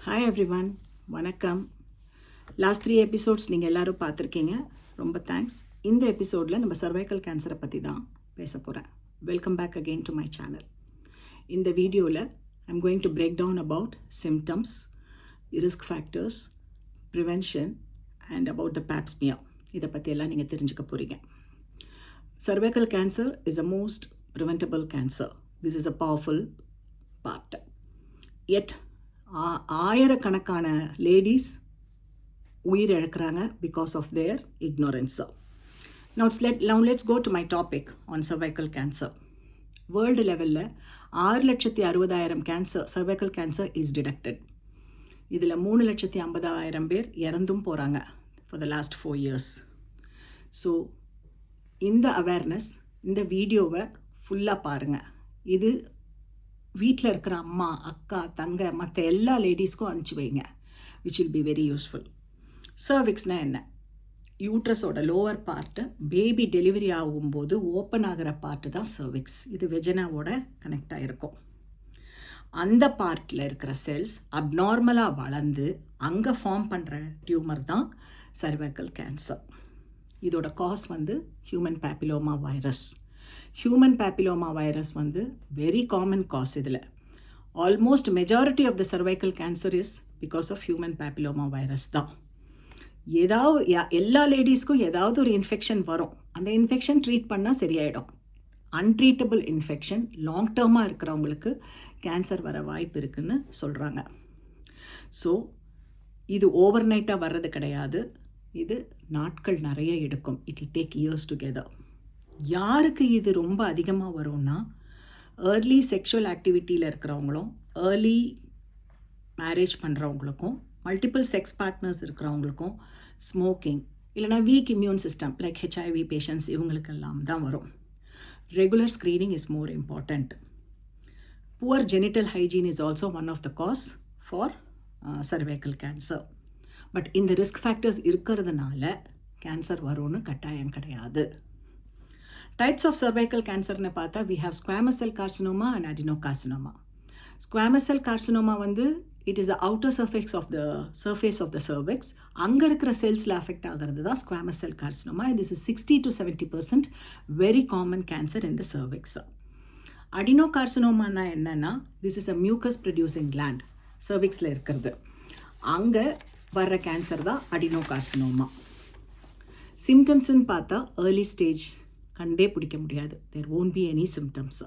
Hi everyone, வணக்கம். Last 3 episodes நீங்கள் எல்லோரும் பார்த்துருக்கீங்க. ரொம்ப தேங்க்ஸ். இந்த எபிசோடில் நம்ம சர்வைக்கல் கேன்சரை பற்றி தான் பேச போகிறேன். Welcome back again to my channel. இந்த வீடியோவில் I'm going to break down about symptoms, risk factors, prevention and about the pap smear. இதை பற்றியெல்லாம் நீங்கள் தெரிஞ்சுக்க போகிறீங்க. Cervical cancer is a most preventable cancer. This is a powerful part. Yet ஆயிரக்கணக்கான ladies உயிர் இழக்கிறாங்க because of their ignorance. Now let's go to my topic on cervical cancer. World லெவலில் 6,60,000 cancer cervical cancer is detected. இதில் 3,50,000 பேர் இறந்தும் போகிறாங்க for the last 4 years. So இந்த awareness, இந்த வீடியோவை ஃபுல்லாக பாருங்கள். இது வீட்டில் இருக்கிற அம்மா, அக்கா, தங்க, மற்ற எல்லா லேடிஸ்க்கும் அனுப்பிச்சி வைங்க. Which will be very useful. சர்விக்ஸ்னால் என்ன? யூட்ரஸோட லோவர் பார்ட்டு பேபி டெலிவரி ஆகும்போது ஓப்பன் ஆகிற பார்ட்டு தான் சர்விக்ஸ். இது வெஜனாவோட கனெக்ட் ஆகிருக்கும். அந்த பார்ட்டில் இருக்கிற செல்ஸ் அப்நார்மலாக வளர்ந்து அங்கே ஃபார்ம் பண்ணுற டியூமர் தான் சர்வைக்கல் கேன்சர். இதோட cause human papilloma virus. Human papilloma virus very common cause. இதில் almost majority of the cervical cancer is because of human papilloma virus தான். எல்லா லேடிஸ்க்கும் ஏதாவது ஒரு இன்ஃபெக்ஷன் வரும். அந்த இன்ஃபெக்ஷன் ட்ரீட் பண்ணால் சரியாயிடும். அன்ட்ரீட்டபிள் இன்ஃபெக்ஷன் லாங் டேர்மாக இருக்கிறவங்களுக்கு கேன்சர் வர வாய்ப்பு இருக்குதுன்னு சொல்கிறாங்க. ஸோ இது ஓவர் நைட்டாக வர்றது கிடையாது. இது நாட்கள் நிறைய எடுக்கும். It will take years together. யாருக்கு இது ரொம்ப அதிகமாக வரும்னா, ஏர்லி செக்ஷுவல் ஆக்டிவிட்டியில் இருக்கிறவங்களும், ஏர்லி மேரேஜ் பண்ணுறவங்களுக்கும், மல்டிபிள் செக்ஸ் பார்ட்னர்ஸ் இருக்கிறவங்களுக்கும், ஸ்மோக்கிங் இல்லைனா weak immune system like HIV patients, இவங்களுக்கெல்லாம் தான் வரும். Regular screening is more important. Poor genital hygiene is also one of the cause for cervical cancer. But இந்த risk factors இருக்கிறதுனால cancer வரும்னு கட்டாயம் கிடையாது. டைப்ஸ் ஆஃப் சர்வைக்கல் கேன்சர்னு பார்த்தா we have squamous cell carcinoma and adenocarcinoma. Squamous cell carcinoma it is the outer surface of the cervix. அங்கே இருக்கிற செல்ஸில் affect ஆகிறது தான் squamous cell carcinoma. This is 60 to 70% very common cancer in the cervix. Adenocarcinoma என்னன்னா, this is a mucus producing gland. cervixல இருக்கிறது. அங்கே வர்ற cancer தான் adenocarcinoma. சிம்டம்ஸ்ன்னு பார்த்தா ஏர்லி ஸ்டேஜ் கண்டே பிடிக்க முடியாது. There won't be any symptoms.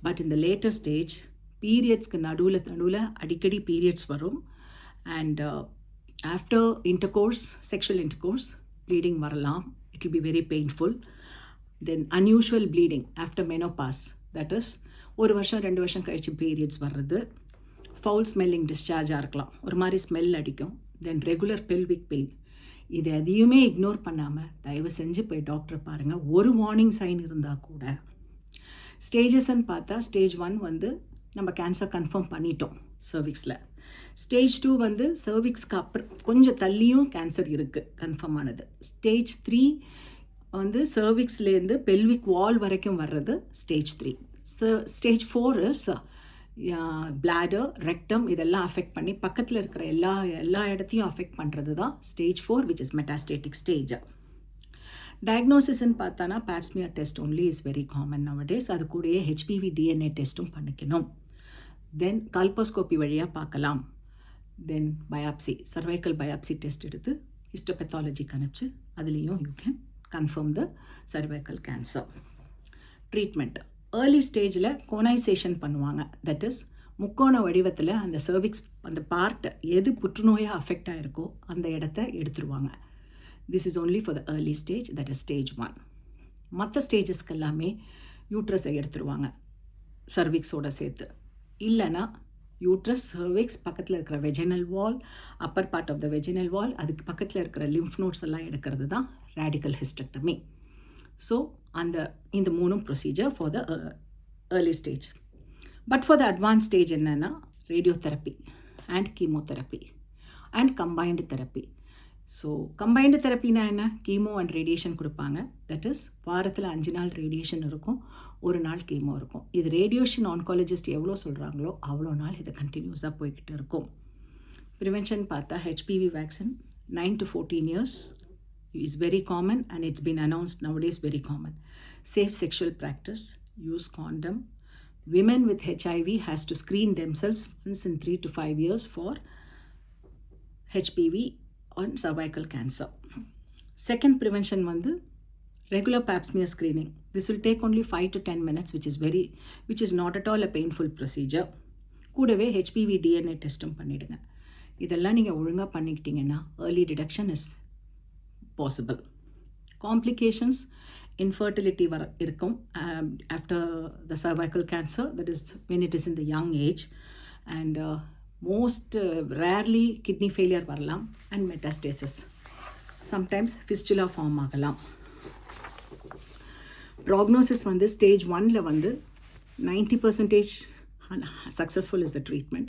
But இந்த லேட்டர் ஸ்டேஜ் பீரியட்ஸ்க்கு நடுவில் அடிக்கடி பீரியட்ஸ் வரும். And after intercourse, sexual intercourse bleeding வரலாம். It will be very painful. Then unusual bleeding after menopause, that is 1 வருஷம் 2 வருஷம் கழிச்சு பீரியட்ஸ் வர்றது. ஃபவுல் ஸ்மெல்லிங் டிஸ்சார்ஜாக இருக்கலாம், ஒரு மாதிரி ஸ்மெல் அடிக்கும். தென் ரெகுலர் பெல்விக் பெயின். இது எதையுமே இக்னோர் பண்ணாமல் தயவு செஞ்சு போய் டாக்டரை பாருங்கள். ஒரு வார்னிங் சைன் இருந்தால் கூட. ஸ்டேஜஸ்ன்னு பார்த்தா ஸ்டேஜ் 1 நம்ம கேன்சர் கன்ஃபார்ம் பண்ணிட்டோம் சர்விக்ஸில். ஸ்டேஜ் 2 சர்விக்ஸ்க்கு அப்புறம் கொஞ்சம் தள்ளியும் கேன்சர் இருக்குது, கன்ஃபார்ம் ஆனது. ஸ்டேஜ் 3 சர்விக்ஸ்லேருந்து பெல்விக் வால் வரைக்கும் வர்றது stage 3. Stage 4 is bladder, rectum, இதெல்லாம் அஃபெக்ட் பண்ணி பக்கத்தில் இருக்கிற எல்லா இடத்தையும் அஃபெக்ட் பண்ணுறது தான் ஸ்டேஜ் 4, விச் இஸ் மெட்டாஸ்டேட்டிக் ஸ்டேஜ். டயக்னோசிஸ்ன்னு பார்த்தானா Pap smear test only is very common nowadays. அது கூடயே ஹெச்பிவி டிஎன்ஏ டெஸ்ட்டும் பண்ணிக்கணும். தென் கால்போஸ்கோப்பி வழியாக பார்க்கலாம். தென் பயாப்சி, சர்வைக்கல் பயாப்சி டெஸ்ட் எடுத்து ஹிஸ்டோபெத்தாலஜிக்கு அனுப்பிச்சு அதுலேயும் you can confirm the cervical cancer. Treatment early ஸ்டேஜில் கோனைசேஷன் பண்ணுவாங்க. தட் இஸ் முக்கோண வடிவத்தில் அந்த சர்விக்ஸ் அந்த பார்ட் எது புற்றுநோயாக அஃபெக்ட் ஆகிருக்கோ அந்த இடத்த எடுத்துருவாங்க. This is only for the early stage, that is stage 1. மற்ற ஸ்டேஜஸ்க்கு எல்லாமே யூட்ரஸை எடுத்துருவாங்க சர்விக்ஸோடு சேர்த்து. இல்லைனா யூட்ரஸ், சர்விக்ஸ், பக்கத்தில் இருக்கிற vaginal wall, upper part of the vaginal wall, அதுக்கு பக்கத்தில் இருக்கிற லிம்ஃப் நோட்ஸ் எல்லாம் எடுக்கிறது தான் ரேடிக்கல் ஹிஸ்டெக்டமி. ஸோ இந்த 3 procedure for the early stage. But for the advance stage என்னென்னா radiotherapy and chemotherapy and combined therapy. So combined தெரப்பினா என்ன? கீமோ அண்ட் ரேடியேஷன் கொடுப்பாங்க. தட் இஸ் வாரத்தில் 5 நாள் ரேடியேஷன் இருக்கும், 1 நாள் கீமோ இருக்கும். இது ரேடியேஷன் ஆன்காலஜிஸ்ட் எவ்வளோ சொல்கிறாங்களோ அவ்வளோ நாள் இது கண்டினியூஸாக போய்கிட்டு இருக்கும். ப்ரிவென்ஷன் பார்த்தா HPV vaccine 9 to 14 years is very common and it's been announced nowadays very common. Safe sexual practice, use condom. Women with HIV has to screen themselves once in 3 to 5 years for HPV on cervical cancer. Second prevention வந்து regular pap smear screening. This will take only 5 to 10 minutes which is not at all a painful procedure. கூடவே HPV DNA டெஸ்ட்டும் பண்ணிடுங்க. இதெல்லாம் நீங்கள் ஒழுங்காக பண்ணிக்கிட்டீங்கன்னா early detection is possible. Complications, infertility இருக்கும் after the cervical cancer, that is when it is in the young age, and most rarely kidney failure வரலாம் and metastasis. Sometimes fistula form ஆகலாம். Prognosis வந்து stage 1ல வந்து 90% successful is the treatment,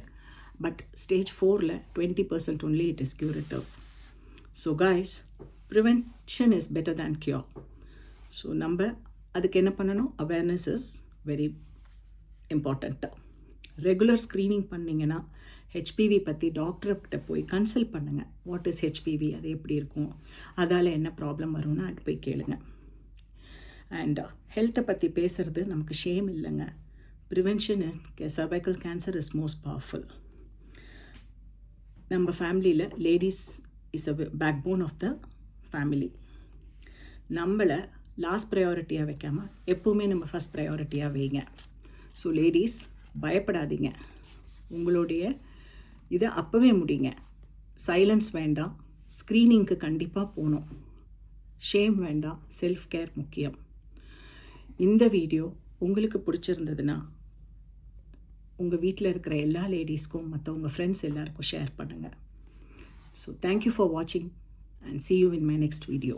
but stage 4ல 20% only it is curative. So guys, prevention is better than cure. So நம்ம அதுக்கு என்ன பண்ணணும்? Awareness is very important. Regular screening பண்ணிங்கன்னா HPV பற்றி டாக்டர்கிட்ட போய் கன்சல்ட் பண்ணுங்கள். வாட் இஸ் ஹெச்பிவி, அது எப்படி இருக்கும், அதால் என்ன ப்ராப்ளம் வரும்னு அது போய் கேளுங்க. அண்ட் ஹெல்த்தை பற்றி பேசுகிறது நமக்கு ஷேம் இல்லைங்க. Prevention cervical cancer is most powerful. நம்ம ஃபேமிலியில் ladies is a backbone of the family. நம்மளை லாஸ்ட் ப்ரையாரிட்டியாக வைக்காமல் எப்போவுமே நம்ம ஃபஸ்ட் ப்ரையாரிட்டியாக வைங்க. ஸோ லேடிஸ் பயப்படாதீங்க, உங்களுடைய இதை அப்போவே முடிங்க. சைலன்ஸ் வேண்டாம், ஸ்க்ரீனிங்க்கு கண்டிப்பாக போகணும். ஷேம் வேண்டாம், செல்ஃப் கேர் முக்கியம். இந்த வீடியோ உங்களுக்கு பிடிச்சிருந்ததுன்னா உங்கள் வீட்டில் இருக்கிற எல்லா லேடிஸ்க்கும் மற்றவங்க ஃப்ரெண்ட்ஸ் எல்லாருக்கும் ஷேர் பண்ணுங்கள். ஸோ தேங்க்யூ ஃபார் வாட்சிங் and see you in my next video.